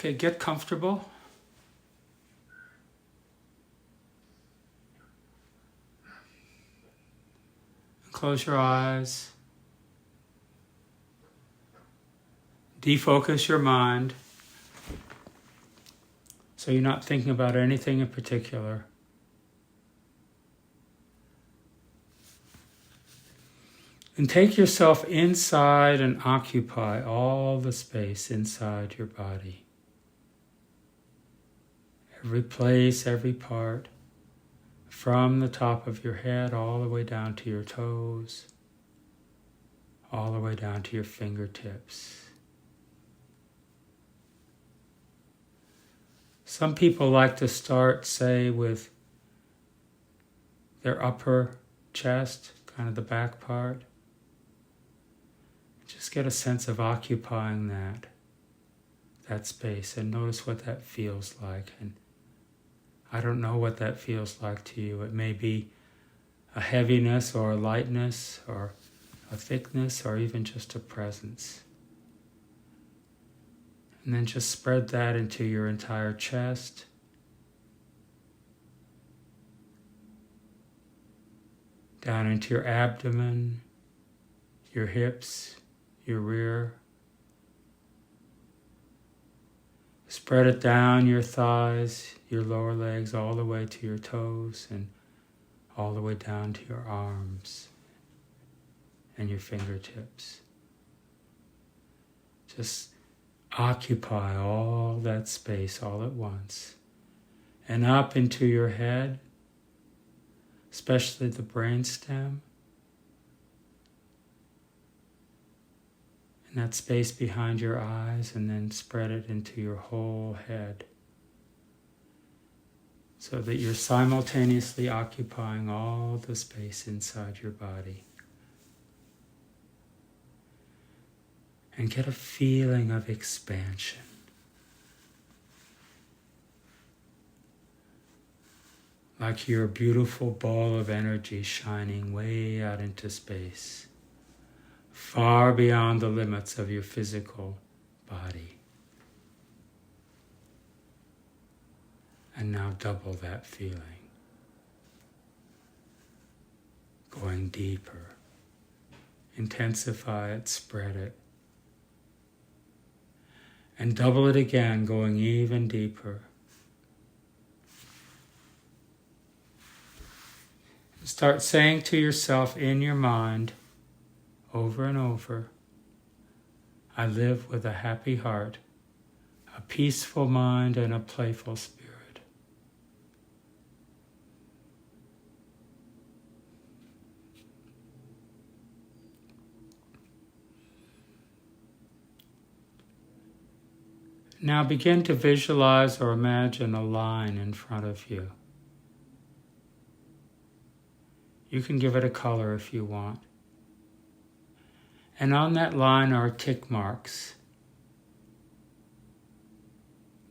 Okay, get comfortable. Close your eyes. Defocus your mind so you're not thinking about anything in particular. And take yourself inside and occupy all the space inside your body. Every place, every part, from the top of your head all the way down to your toes, all the way down to your fingertips. Some people like to start, say, with their upper chest, kind of the back part. Just get a sense of occupying that space and notice what that feels like. And I don't know what that feels like to you. It may be a heaviness or a lightness or a thickness or even just a presence. And then just spread that into your entire chest. Down into your abdomen, your hips, your rear. Spread it down your thighs, your lower legs, all the way to your toes and all the way down to your arms and your fingertips. Just occupy all that space all at once. And up into your head, especially the brainstem. And that space behind your eyes, and then spread it into your whole head. So that you're simultaneously occupying all the space inside your body. And get a feeling of expansion. Like you're a beautiful ball of energy shining way out into space, far beyond the limits of your physical body. And now double that feeling. Going deeper. Intensify it, spread it. And double it again, going even deeper. Start saying to yourself in your mind, over and over, I live with a happy heart, a peaceful mind, and a playful spirit. Now begin to visualize or imagine a line in front of you. You can give it a color if you want. And on that line are tick marks,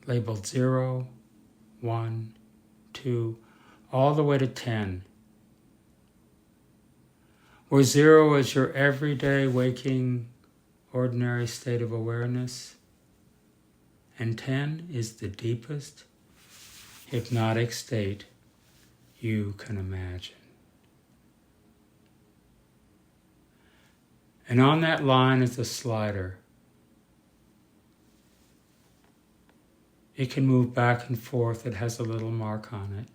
labeled 0, 1, 2, all the way to 10. Where 0 is your everyday waking, ordinary state of awareness, and 10 is the deepest hypnotic state you can imagine. And on that line is a slider. It can move back and forth. It has a little mark on it.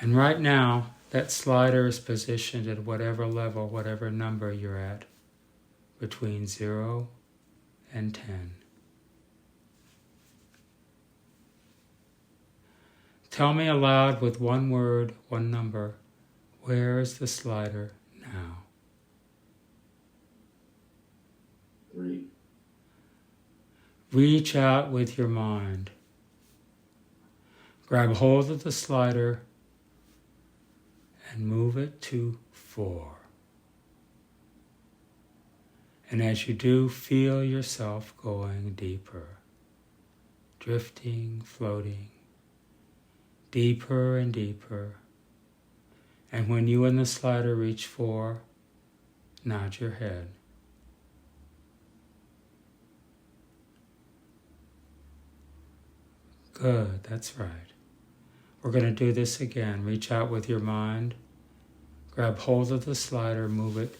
And right now, that slider is positioned at whatever level, whatever number you're at, between 0 and 10. Tell me aloud with one word, one number, where is the slider now? 3. Reach out with your mind. Grab hold of the slider and move it to 4. And as you do, feel yourself going deeper, drifting, floating, deeper and deeper. And when you and the slider reach 4, nod your head Good, that's right. We're going to do this again. Reach out with your mind. Grab hold of the slider, move it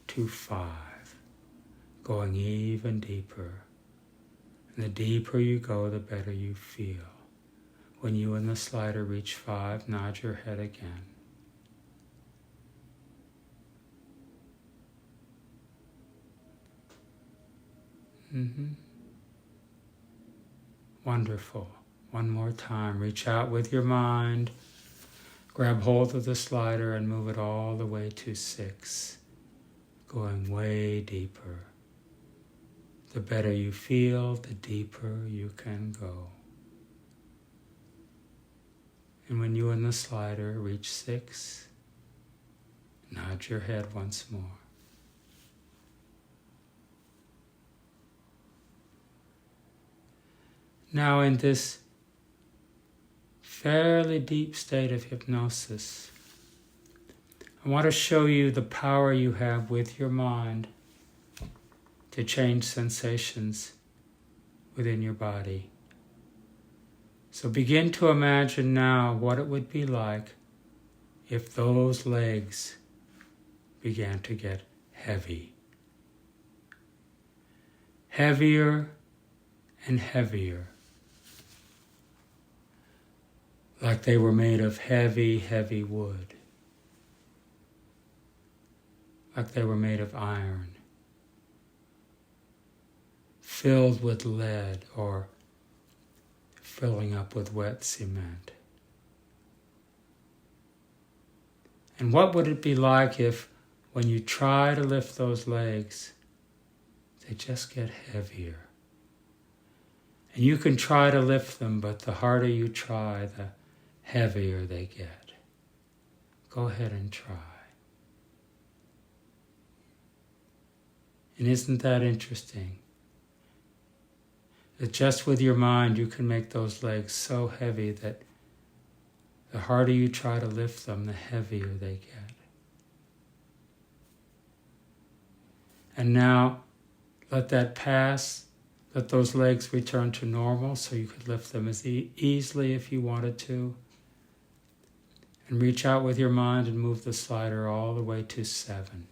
to 5. Going even deeper. And the deeper you go, the better you feel. When you and the slider reach 5, nod your head again. Wonderful. One more time. Reach out with your mind. Grab hold of the slider and move it all the way to 6. Going way deeper. The better you feel, the deeper you can go. And when you and the slider reach 6, nod your head once more. Now in this fairly deep state of hypnosis, I want to show you the power you have with your mind to change sensations within your body. So begin to imagine now what it would be like if those legs began to get heavy. Heavier and heavier. Like they were made of heavy, heavy wood. Like they were made of iron. Filled with lead or filling up with wet cement. And what would it be like if, when you try to lift those legs, they just get heavier? And you can try to lift them, but the harder you try, the heavier they get. Go ahead and try. And isn't that interesting? That just with your mind you can make those legs so heavy that the harder you try to lift them, the heavier they get. And now let that pass. Let those legs return to normal so you could lift them as easily if you wanted to. And reach out with your mind and move the slider all the way to 7.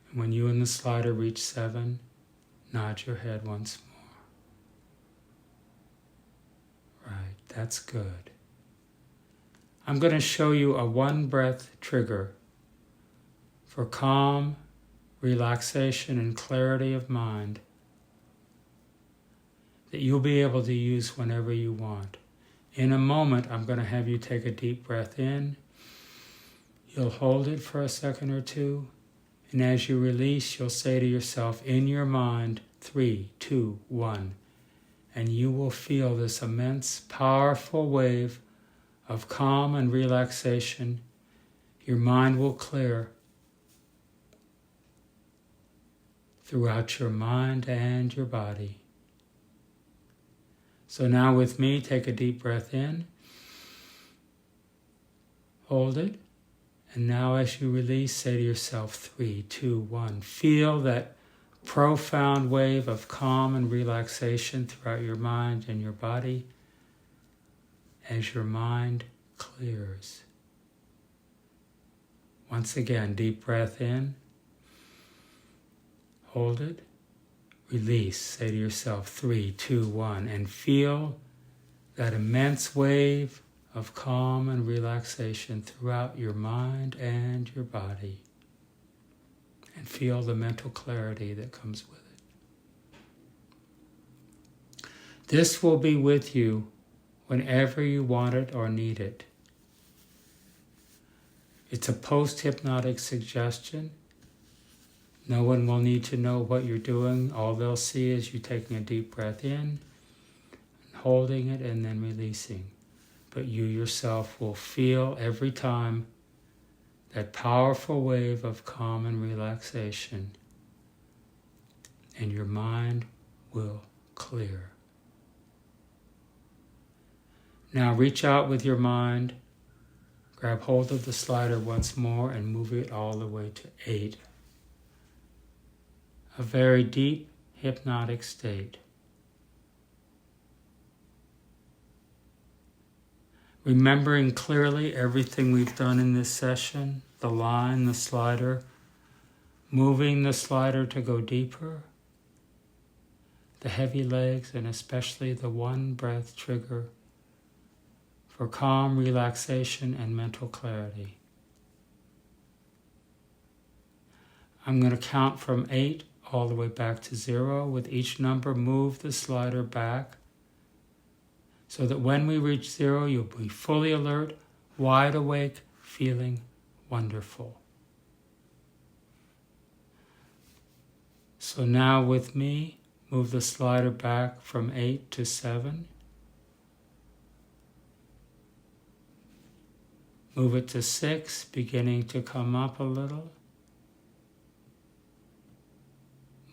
And when you and the slider reach 7, nod your head once more. Right, that's good. I'm going to show you a 1-breath trigger for calm, relaxation, and clarity of mind that you'll be able to use whenever you want. In a moment, I'm going to have you take a deep breath in. You'll hold it for a second or two, and as you release, you'll say to yourself in your mind, 3, 2, 1, and you will feel this immense, powerful wave of calm and relaxation. Your mind will clear throughout your mind and your body. So now with me, take a deep breath in, hold it, and now as you release, say to yourself, 3, 2, 1. Feel that profound wave of calm and relaxation throughout your mind and your body as your mind clears. Once again, deep breath in, hold it, release, say to yourself, 3, 2, 1, and feel that immense wave of calm and relaxation throughout your mind and your body. And feel the mental clarity that comes with it. This will be with you whenever you want it or need it. It's a post-hypnotic suggestion. No one will need to know what you're doing. All they'll see is you taking a deep breath in, holding it, and then releasing. But you yourself will feel every time that powerful wave of calm and relaxation, and your mind will clear. Now reach out with your mind, grab hold of the slider once more, and move it all the way to 8. A very deep hypnotic state. Remembering clearly everything we've done in this session, the line, the slider, moving the slider to go deeper, the heavy legs, and especially the one breath trigger for calm, relaxation, and mental clarity. I'm going to count from 8 all the way back to 0. With each number, move the slider back so that when we reach 0, you'll be fully alert, wide awake, feeling wonderful. So now with me, move the slider back from 8 to 7. Move it to 6, beginning to come up a little.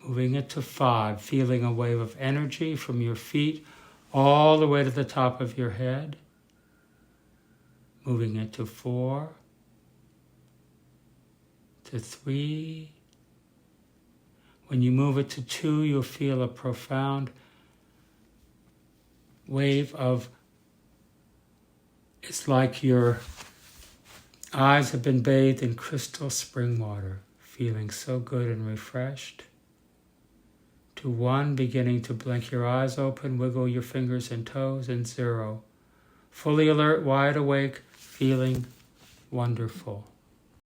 Moving it to 5, feeling a wave of energy from your feet all the way to the top of your head. Moving it to 4, to 3. When you move it to 2, you'll feel a profound wave of, it's like your eyes have been bathed in crystal spring water, feeling so good and refreshed. To 1, beginning to blink your eyes open, wiggle your fingers and toes, and 0, fully alert, wide awake, feeling wonderful.